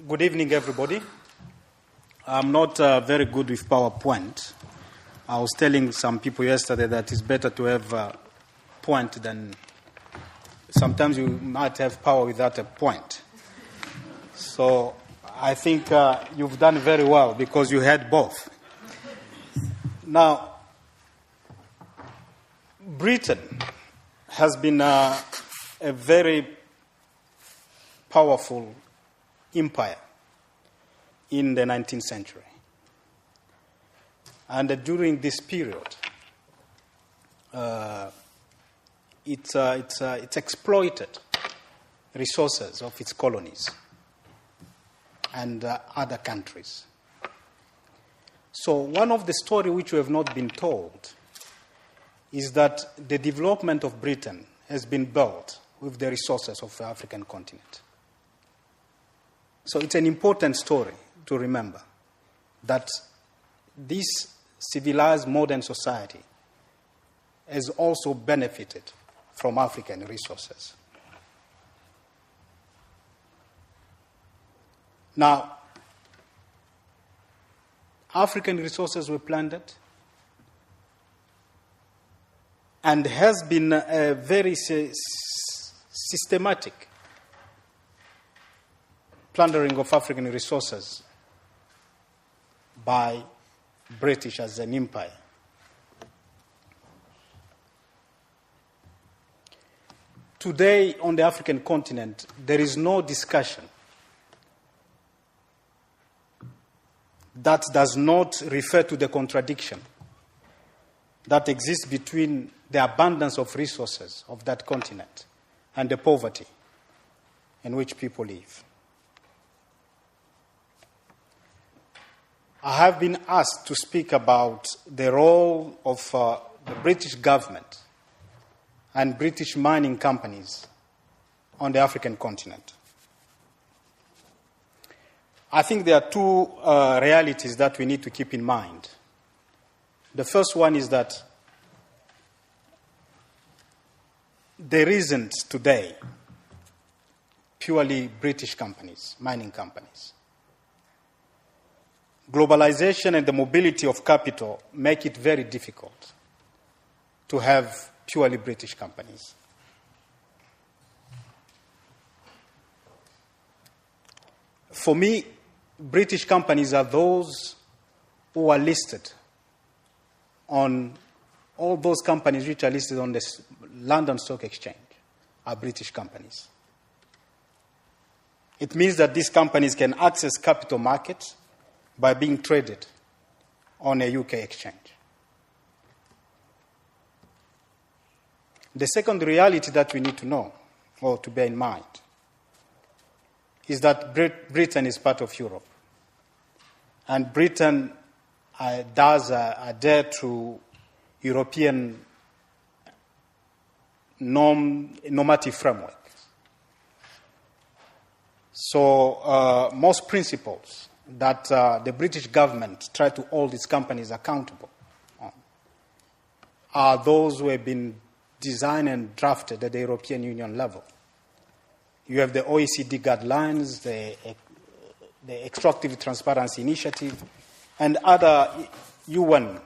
Good evening, everybody. I'm not very good with PowerPoint. I was telling some people yesterday that it's better to have a point than sometimes you might have power without a point. So I think you've done very well because you had both. Now, Britain has been a very powerful empire in the 19th century. And during this period, it's exploited resources of its colonies and other countries. So one of the stories which we have not been told is that the development of Britain has been built with the resources of the African continent. So it's an important story to remember that this civilized modern society has also benefited from African resources. Now, African resources were plundered and has been a very systematic plundering of African resources by British as an empire. Today on the African continent, there is no discussion that does not refer to the contradiction that exists between the abundance of resources of that continent and the poverty in which people live. I have been asked to speak about the role of the British government and British mining companies on the African continent. I think there are two realities that we need to keep in mind. The first one is that there isn't today purely British companies, mining companies. Globalization and the mobility of capital make it very difficult to have purely British companies. For me, British companies are those who are listed on all those companies which are listed on the London Stock Exchange are British companies. It means that these companies can access capital markets by being traded on a UK exchange. The second reality that we need to know, or to bear in mind, is that Britain is part of Europe. And Britain does adhere to European normative framework. So most principles that the British government try to hold its companies accountable on are those who have been designed and drafted at the European Union level. You have the OECD guidelines, the Extractive Transparency Initiative, and other UN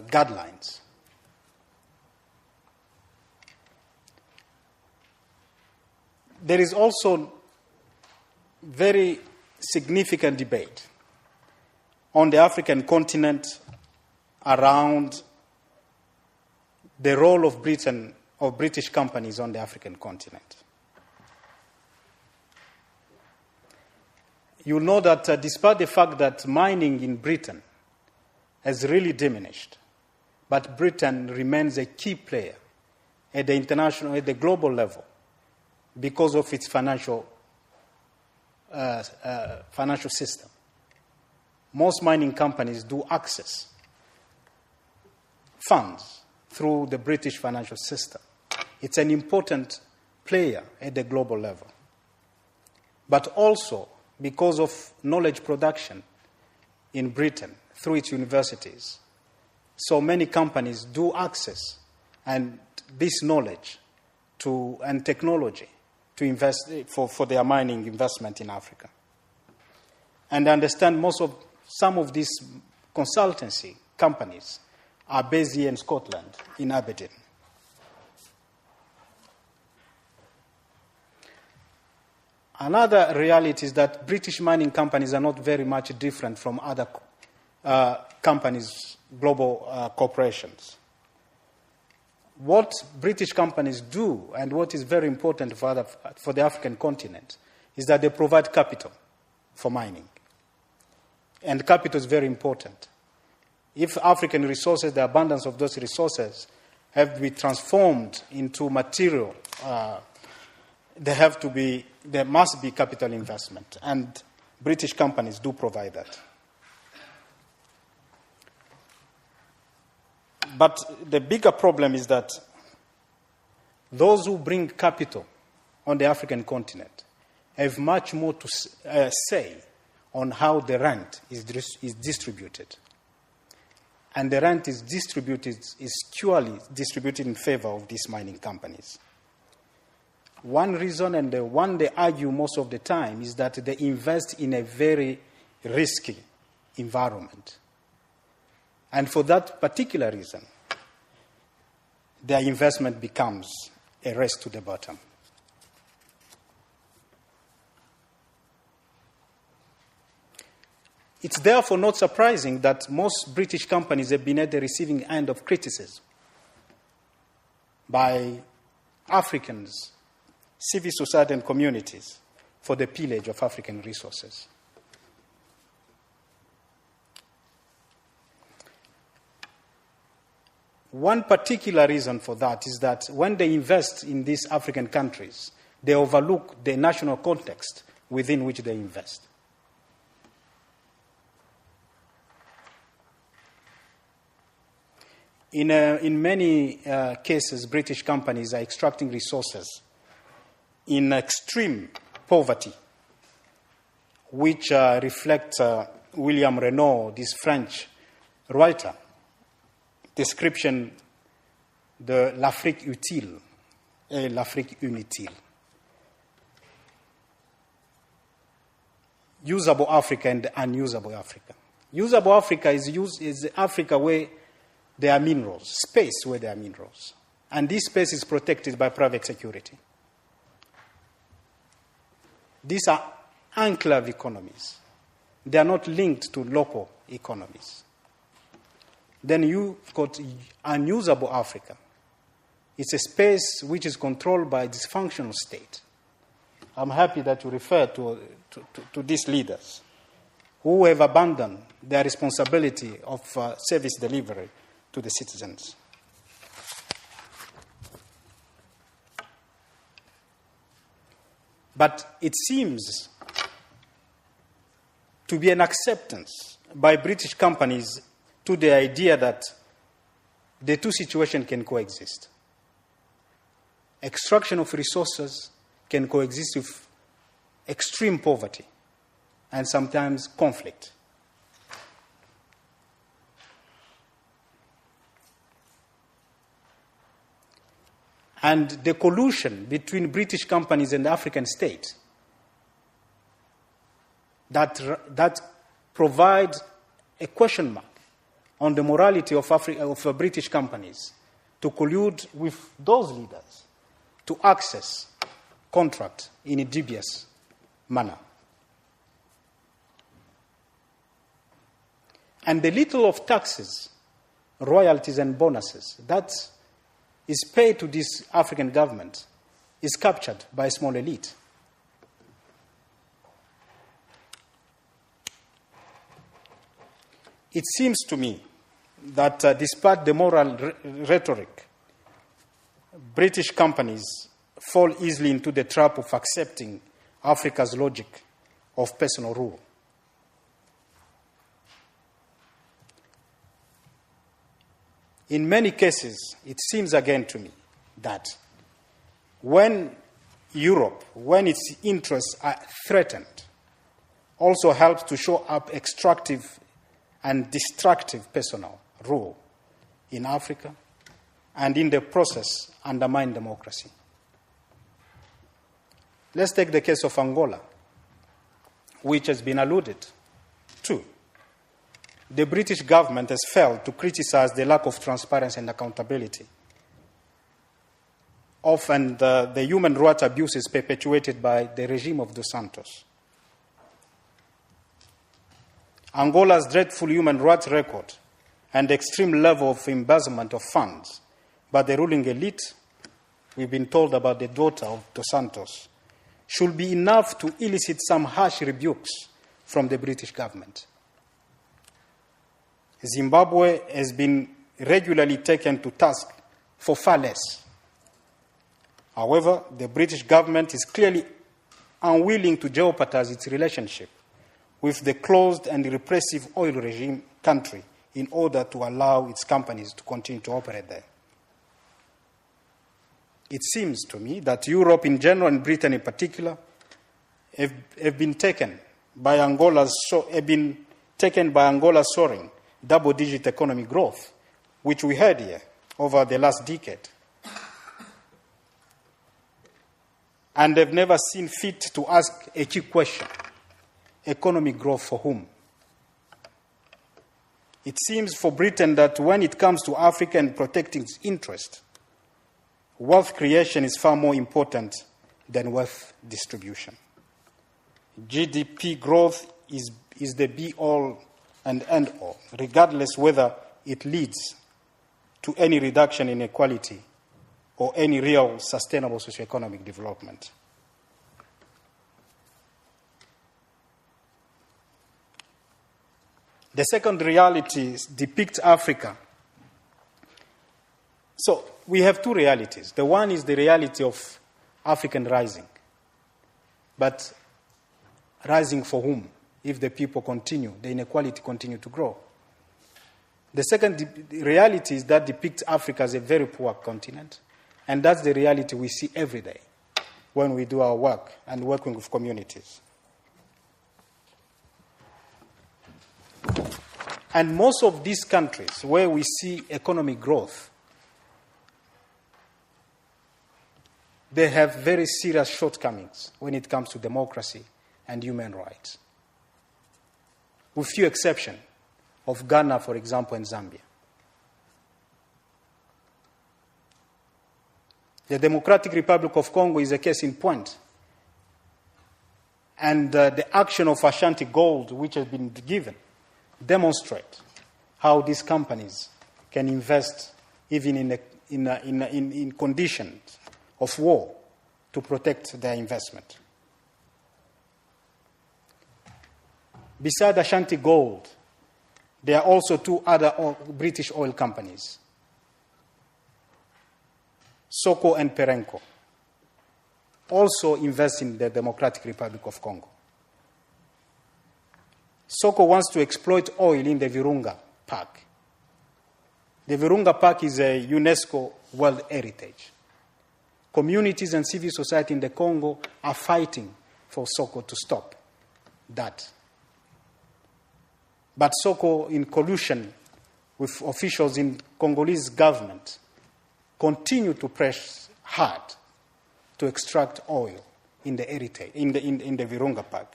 guidelines. There is also very significant debate on the African continent around the role of Britain, of British companies on the African continent. You'll know that despite the fact that mining in Britain has really diminished, but Britain remains a key player at the international, at the global level, because of its financial system. Most mining companies do access funds through the British financial system. It's an important player at the global level. But also because of knowledge production in Britain through its universities. So many companies do access and this knowledge and technology to invest for their mining investment in Africa. And I understand some of these consultancy companies are based here in Scotland, in Aberdeen. Another reality is that British mining companies are not very much different from other companies, global corporations. What British companies do, and what is very important for the African continent, is that they provide capital for mining. And capital is very important. If African resources, the abundance of those resources, have to be transformed into material, there must be capital investment, and British companies do provide that. But the bigger problem is that those who bring capital on the African continent have much more to say on how the rent is distributed. And the rent is purely distributed in favor of these mining companies. One reason, and the one they argue most of the time, is that they invest in a very risky environment. And for that particular reason, their investment becomes a race to the bottom. It's therefore not surprising that most British companies have been at the receiving end of criticism by Africans, civil society and communities for the pillage of African resources. One particular reason for that is that when they invest in these African countries, they overlook the national context within which they invest. In many cases, British companies are extracting resources in extreme poverty, which reflects William Renaud, this French writer, description de l'Afrique utile et l'Afrique inutile. Usable Africa and unusable Africa. Usable Africa is Africa where there are minerals, space where there are minerals. And this space is protected by private security. These are enclave economies. They are not linked to local economies. Then you've got unusable Africa. It's a space which is controlled by a dysfunctional state. I'm happy that you refer to these leaders who have abandoned their responsibility of service delivery to the citizens. But it seems to be an acceptance by British companies to the idea that the two situations can coexist. Extraction of resources can coexist with extreme poverty and sometimes conflict. And the collusion between British companies and the African state that provide a question mark on the morality of British companies to collude with those leaders to access contract in a dubious manner. And the little of taxes, royalties and bonuses that is paid to this African government is captured by a small elite. It seems to me that despite the moral rhetoric, British companies fall easily into the trap of accepting Africa's logic of personal rule. In many cases, it seems again to me that when Europe, when its interests are threatened, also helps to show up extractive and destructive personal rule in Africa, and in the process undermine democracy. Let's take the case of Angola, which has been alluded to. The British government has failed to criticize the lack of transparency and accountability. Often the human rights abuses perpetuated by the regime of Dos Santos. Angola's dreadful human rights record and extreme level of embezzlement of funds by the ruling elite, we've been told about the daughter of Dos Santos, should be enough to elicit some harsh rebukes from the British government. Zimbabwe has been regularly taken to task for far less. However, the British government is clearly unwilling to jeopardize its relationship with the closed and repressive oil regime country in order to allow its companies to continue to operate there. It seems to me that Europe in general and Britain in particular have been taken by Angola's soaring double-digit economic growth, which we had here over the last decade, and they've never seen fit to ask a key question: economic growth for whom? It seems for Britain that when it comes to Africa and protecting its interest, wealth creation is far more important than wealth distribution. GDP growth is the be-all and end-all, regardless whether it leads to any reduction in inequality or any real sustainable socioeconomic development. The second reality depicts Africa. So we have two realities. The one is the reality of African rising. But rising for whom? If the people continue, the inequality continue to grow. The second reality is that depicts Africa as a very poor continent. And that's the reality we see every day when we do our work and working with communities. And most of these countries where we see economic growth, they have very serious shortcomings when it comes to democracy and human rights, with few exceptions of Ghana, for example, and Zambia. The Democratic Republic of Congo is a case in point. And the action of Ashanti Gold, which has been given, demonstrate how these companies can invest even in conditions of war to protect their investment. Beside Ashanti Gold, there are also two other British oil companies, Soko and Perenco, also invest in the Democratic Republic of Congo. Soko wants to exploit oil in the Virunga Park. The Virunga Park is a UNESCO World Heritage. Communities and civil society in the Congo are fighting for Soko to stop that. But Soko, in collusion with officials in Congolese government, continue to press hard to extract oil in the heritage, in the Virunga Park.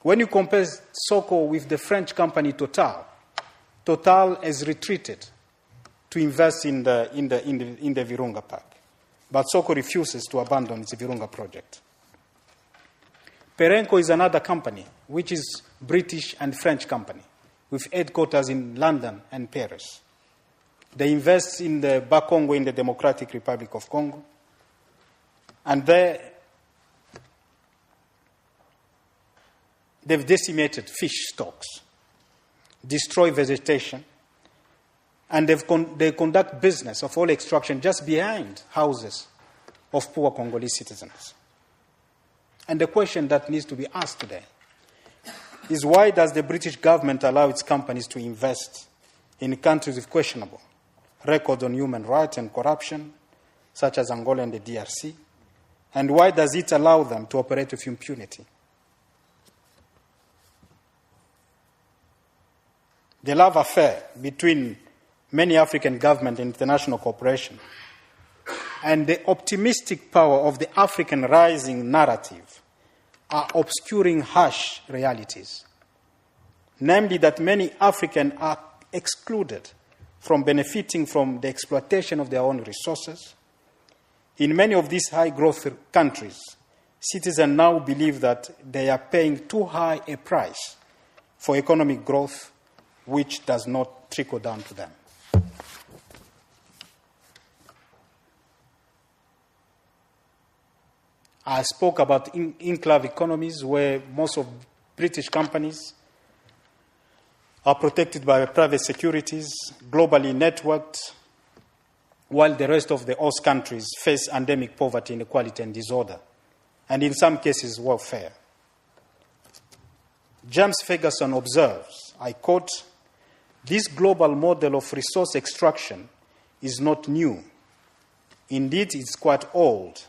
When you compare Soko with the French company Total, Total has retreated to invest in the Virunga Park. But Soko refuses to abandon its Virunga project. Perenco is another company, which is British and French company, with headquarters in London and Paris. They invest in the Bakongo in the Democratic Republic of Congo. And they've decimated fish stocks, destroy vegetation, and they conduct business of oil extraction just behind houses of poor Congolese citizens. And the question that needs to be asked today is, why does the British government allow its companies to invest in countries with questionable record on human rights and corruption, such as Angola and the DRC? And why does it allow them to operate with impunity? The love affair between many African governments and international cooperation and the optimistic power of the African rising narrative are obscuring harsh realities, namely that many Africans are excluded from benefiting from the exploitation of their own resources. In many of these high-growth countries, citizens now believe that they are paying too high a price for economic growth, which does not trickle down to them. I spoke about enclave economies where most of British companies are protected by private securities, globally networked, while the rest of the host countries face endemic poverty, inequality, and disorder, and in some cases, warfare. James Ferguson observes, I quote, "This global model of resource extraction is not new. Indeed, it's quite old.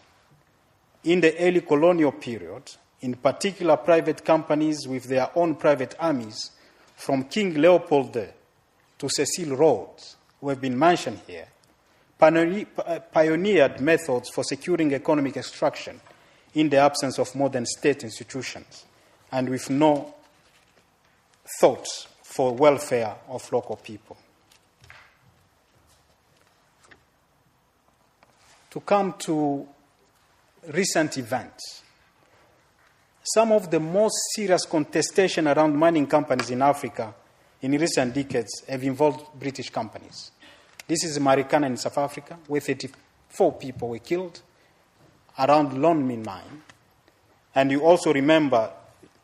In the early colonial period, in particular, private companies with their own private armies, from King Leopold to Cecil Rhodes, who have been mentioned here, pioneered methods for securing economic extraction in the absence of modern state institutions and with no thought for welfare of local people." To come to recent events, some of the most serious contestation around mining companies in Africa in recent decades have involved British companies. This is Marikana in South Africa, where 34 people were killed around Lonmin mine. And you also remember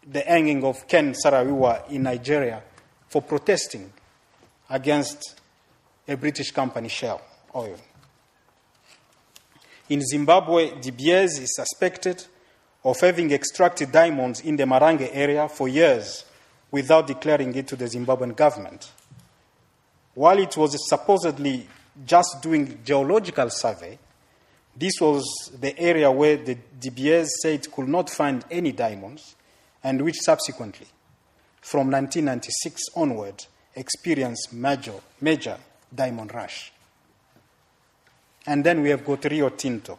the hanging of Ken Saro-Wiwa in Nigeria for protesting against a British company, Shell Oil. In Zimbabwe, De Beers is suspected of having extracted diamonds in the Marange area for years without declaring it to the Zimbabwean government. While it was supposedly just doing geological survey, this was the area where the De Beers said could not find any diamonds, and which subsequently, from 1996 onward, experienced major diamond rush. And then we have got Rio Tinto,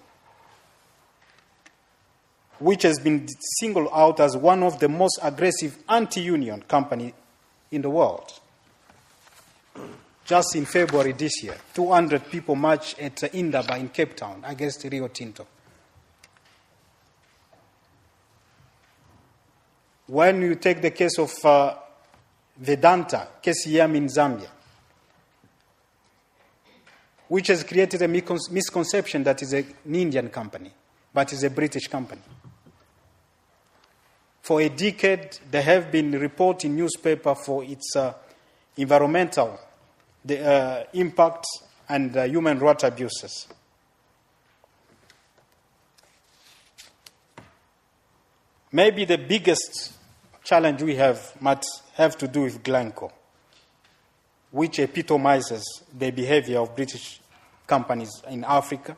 which has been singled out as one of the most aggressive anti-union companies in the world. Just in February this year, 200 people marched at Indaba in Cape Town against Rio Tinto. When you take the case of Vedanta, KCM in Zambia, which has created a misconception that is an Indian company, but is a British company. For a decade, there have been reports in newspaper for its environmental impact and human rights abuses. Maybe the biggest challenge we might have to do with Glencore, which epitomizes the behavior of British companies in Africa.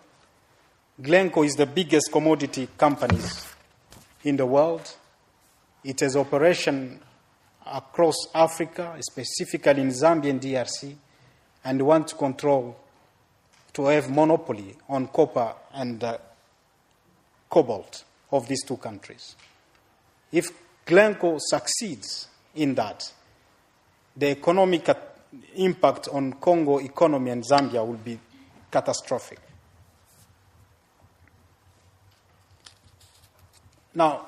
Glencore is the biggest commodity companies in the world. It has operation across Africa, specifically in Zambia and DRC, and want to have monopoly on copper and cobalt of these two countries. If Glencore succeeds in that, the economic impact on Congo economy and Zambia will be catastrophic. Now,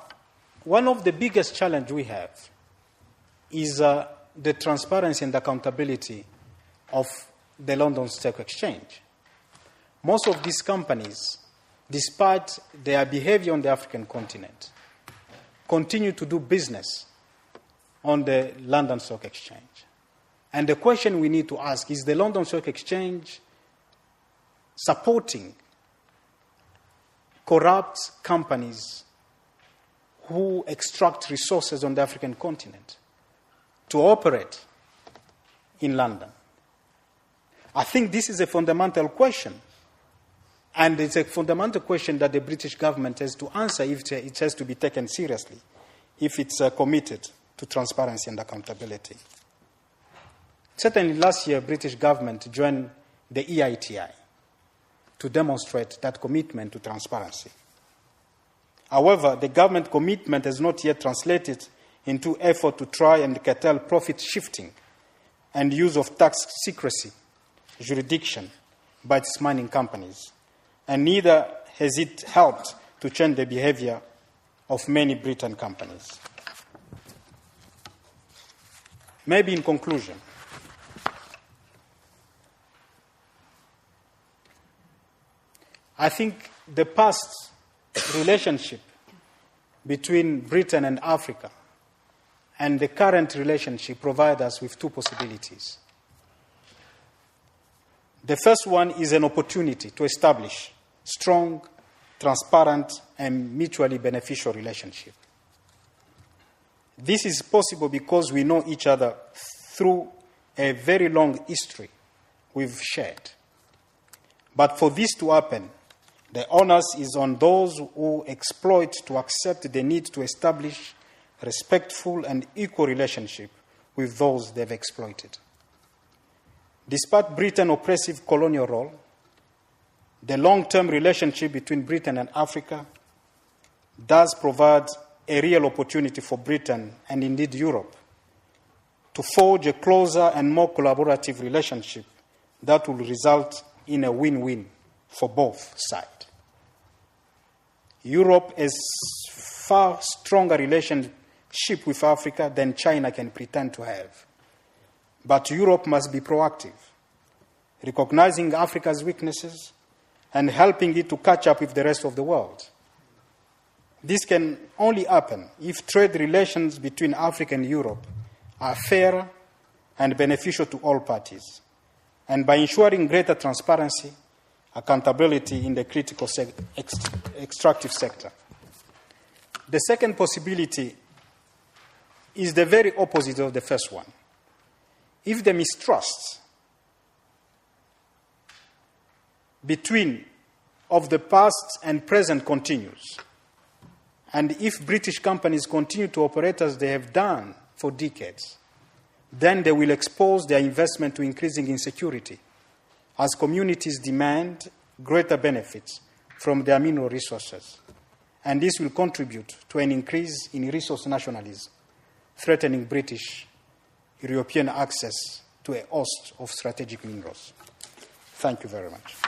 one of the biggest challenges we have is the transparency and accountability of the London Stock Exchange. Most of these companies, despite their behavior on the African continent, continue to do business on the London Stock Exchange. And the question we need to ask is the London Stock Exchange supporting corrupt companies who extract resources on the African continent to operate in London? I think this is a fundamental question. And it's a fundamental question that the British government has to answer if it has to be taken seriously, if it's committed to transparency and accountability. Certainly last year, British government joined the EITI to demonstrate that commitment to transparency. However, the government commitment has not yet translated into effort to try and curtail profit shifting and use of tax secrecy jurisdiction by its mining companies, and neither has it helped to change the behavior of many Britain companies. Maybe in conclusion, I think the past relationship between Britain and Africa and the current relationship provide us with two possibilities. The first one is an opportunity to establish strong, transparent, and mutually beneficial relationship. This is possible because we know each other through a very long history we've shared. But for this to happen, the onus is on those who exploit to accept the need to establish respectful and equal relationship with those they've exploited. Despite Britain's oppressive colonial role, the long-term relationship between Britain and Africa does provide a real opportunity for Britain, and indeed Europe, to forge a closer and more collaborative relationship that will result in a win-win for both sides. Europe has far stronger relationship with Africa than China can pretend to have. But Europe must be proactive, recognizing Africa's weaknesses and helping it to catch up with the rest of the world. This can only happen if trade relations between Africa and Europe are fair and beneficial to all parties, and by ensuring greater transparency, accountability in the critical extractive sector. The second possibility is the very opposite of the first one. If the mistrust of the past and present continues, and if British companies continue to operate as they have done for decades, then they will expose their investment to increasing insecurity as communities demand greater benefits from their mineral resources. And this will contribute to an increase in resource nationalism, threatening British European access to a host of strategic minerals. Thank you very much.